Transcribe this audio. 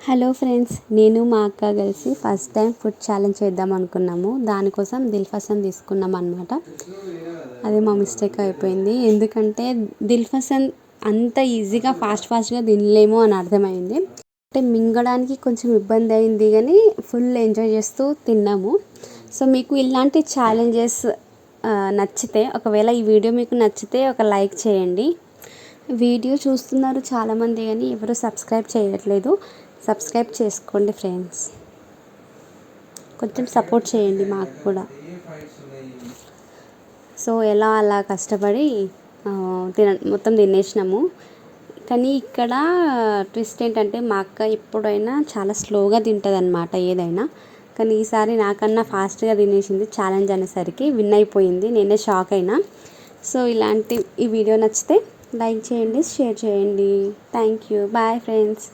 Hello friends, నేను మా అక్క కలిసి ఫస్ట్ టైం ఫుడ్ ఛాలెంజ్ చేద్దాం అనుకున్నాము. దానికోసం దిల్ఫసన్ తీసుకున్నాం అనమాట. అది మా మిస్టేక్ అయిపోయింది. ఎందుకంటే దిల్ఫసన్ అంత ఈజీగా ఫాస్ట్గా తినలేము అని అర్థమైంది. అంటే మింగడానికి కొంచెం ఇబ్బంది అయింది, కానీ ఫుల్ ఎంజాయ్ చేస్తూ తిన్నాము. సో మీకు ఇలాంటి ఛాలెంజెస్ నచ్చితే, ఒకవేళ ఈ వీడియో మీకు నచ్చితే ఒక లైక్ చేయండి. వీడియో చూస్తున్నారు చాలామంది, కానీ ఎవరు సబ్స్క్రైబ్ చేయట్లేదు. సబ్స్క్రైబ్ చేసుకోండి ఫ్రెండ్స్, కొంచెం సపోర్ట్ చేయండి మాకు కూడా. సో ఎలా అలా కష్టపడి మొత్తం తినేసినాము. కానీ ఇక్కడ ట్విస్ట్ ఏంటంటే, మా అక్క ఎప్పుడైనా చాలా స్లోగా తింటుంది అన్నమాట ఏదైనా. కానీ ఈసారి నాకన్నా ఫాస్ట్గా తినేసింది. ఛాలెంజ్ అనేసరికి విన్ అయిపోయింది. నేనే షాక్ అయినా. సో ఈ వీడియో నచ్చితే లైక్ చేయండి, షేర్ చేయండి. Thank you. Bye friends.